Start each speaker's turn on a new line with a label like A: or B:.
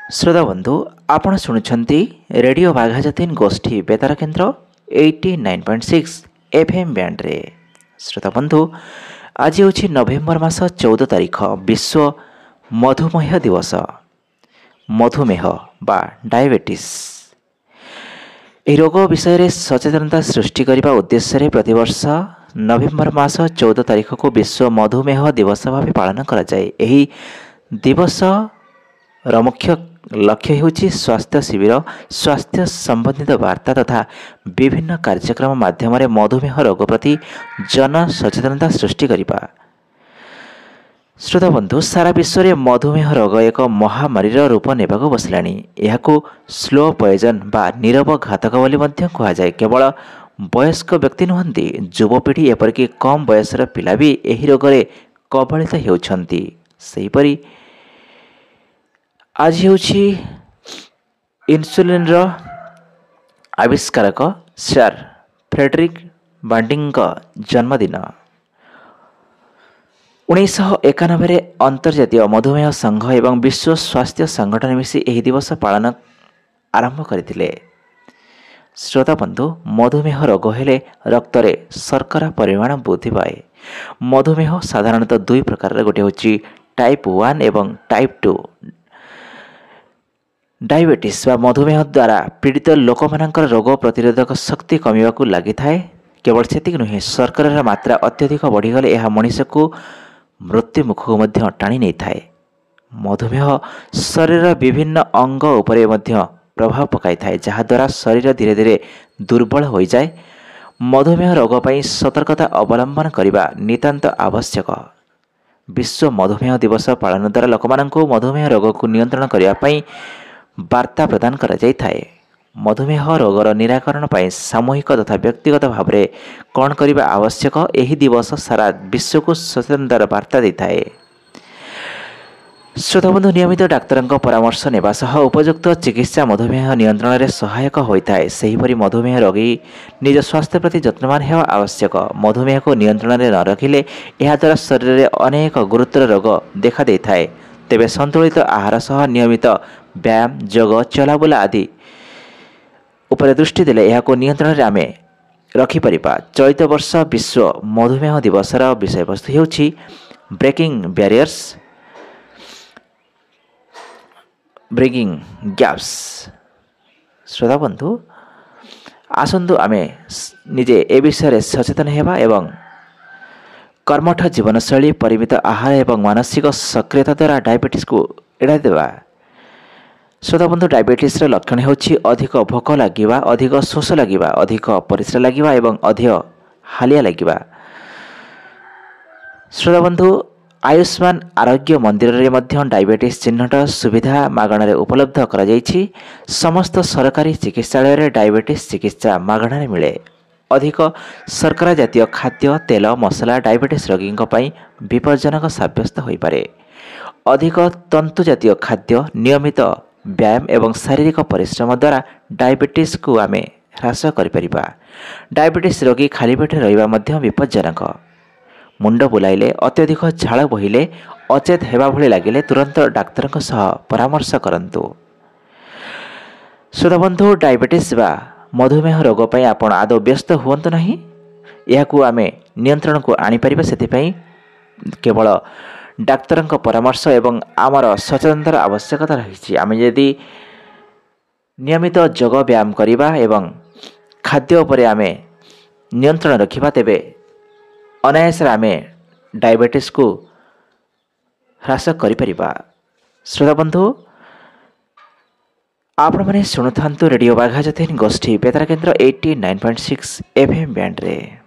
A: श्रोता बंधु आपण शुणुंट रेडियो बाघाजतीन गोष्ठी बेतार केन्द्र 89.6 FM बैंड रे। श्रोता बंधु आज हूँ नवेम्बर मास 14 तारीख विश्व मधुमेह दिवस। मधुमेह बा डायबिटीज यह रोग विषय सचेतनता सृष्टि करने उद्देश्य प्रतिवर्ष नवेम्बर मास 14 तारीख को विश्व मधुमेह दिवस भाव पालन करा जाए। एही दिवस मुख्य लक्ष्य होछि स्वास्थ्य शिविर, स्वास्थ्य संबंधित वार्ता तथा विभिन्न कार्यक्रम माध्यम मधुमेह रोग प्रति जन सचेतनता सृष्टि करने। श्रोता बंधु सारा विश्व में मधुमेह रोग एक महामारी रूप ने बसलानी। यह स्लो पॉइजन बा नीरव घातक बोली कह जाए। केवल वयस्क व्यक्ति नुहंती, युवपीढ़ी एपरिक कम बयसर पिला भी यही रोग में कबलित होउछंती। सेहीपरि आज हूँ इन्सुलिन आविष्कारक सर फ्रेडरिक बांटिंग जन्मदिन। 1991 अंतर्जातीय मधुमेह संघ एवं विश्व स्वास्थ्य संगठन मिसी यह दिवस पालन आरंभ करथिले। श्रोता बंधु मधुमेह रोग हेले रक्त रे शर्करा परिमाण वृद्धि पाए। मधुमेह साधारणतः दुई प्रकार, गोटे हूँ टाइप 1 एवं टाइप 2। डायबिटीज व मधुमेह द्वारा पीड़ित लोक मानकर रोग प्रतिरोधक शक्ति कमिबा को लगी थाए। केवल सेतिक नुहे, शर्करार मात्रा अत्यधिक बढ़ीगले यह मनीष को मृत्यु मुख को मध्य टाणी नहीं थाए। मधुमेह शरीर विभिन्न अंग उपरे मध्य प्रभाव पकाई थाए, जहा द्वारा शरीर धीरे धीरे दुर्बल हो जाए। मधुमेह रोग पर सतर्कता अवलंबन करने नितांत आवश्यक। विश्व मधुमेह दिवस पालन द्वारा लोक माननकु मधुमेह रोग को नियंत्रण करने वार्ता प्रदान करा जाय थाए। मधुमेह रोगर निराकरण पर सामूहिक तथा व्यक्तिगत भाव में कौन करने आवश्यक, यही दिवस सारा विश्व को सचेतनतार वार्ता देता है। श्रोता बंधु नियमित डाक्तर परामर्श नेबा सह उपयुक्त चिकित्सा मधुमेह नियंत्रण में सहायक होता है। सेहीपरि मधुमेह रोगी निज स्वास्थ्य प्रति जत्नवान हेबा आवश्यक। मधुमेह को नियंत्रण में न रखिले यह द्वारा शरीर में अनेक गुरुतर रोग देखा देता है। तेबे संतुलित आहार सह नियमित व्यायाम, योग, चलाबुला आदि उपरे दृष्टि देले यह नियंत्रण में आमे रखिपरिबा। चलित वर्ष विश्व मधुमेह दिवसर विषय वस्तु हेउछि ब्रेकिंग बैरियर्स, ब्रिंगिंग गैप्स। श्रोता बंधु आसंतु आमे निजे ए विषय सचेतन हेबा एवं कर्मठ जीवनशैली, परिमित आहार एवं मानसिक सक्रियता द्वारा डायबिटीज को एड़ाई देवा। श्रोता बंधु डायबिटीज लक्षण होछि अधिक भोक लगिबा, अधिक शोष लगिबा, अधिक परिस्रा लगिबा एवं अधिक हालिया लगिबा। श्रोता बंधु आयुष्मान आरोग्य मंदिर रे मध्य डायबिटीज चिन्हट सुविधा मागणारे उपलब्ध करा जायछि। समस्त सरकारी चिकित्सालय रे डायबिटीज चिकित्सा मागणारे मिले। अधिक शर्करा जातीय खाद्य, तेल, मसला डायबिटीज रोगी विपज्जनक साब्यस्त हो पारे। अधिक तंतु जातीय खाद्य, नियमित व्यायाम एवं शारीरिक परिश्रम द्वारा डायबिटीज को आमे ह्रास करिपरिबा। डायबिटीज रोगी खाली पेटे रहिबा मध्य विपज्जनक। मुंड बुलाइले, अत्यधिक झाल बहिले, अचेत हेबा भली लागिले तुरंत डाक्तर सह परामर्श करंतु। श्रोता बंधु डायबिटीज बा मधुमेह रोग पर आपण आदौ व्यस्त हुअंतु नहीं। यह आमे नियंत्रण को आनीपर से केवल डाक्तर परामर्श एवं आमर सचेतनतार आवश्यकता रही। आम यदि नियमित योग व्यायाम करवा एवं खाद्य उपरे आमे नियंत्रण रखिबा, तेबे अनायास आमे डायबिटीज को ह्रास करिपरिबा। श्रोता बंधु आपण माने शुणुथांतु रेडियो बाघाजतीन गोष्ठी बेतार केन्द्र 89.6 FM बैंड रे।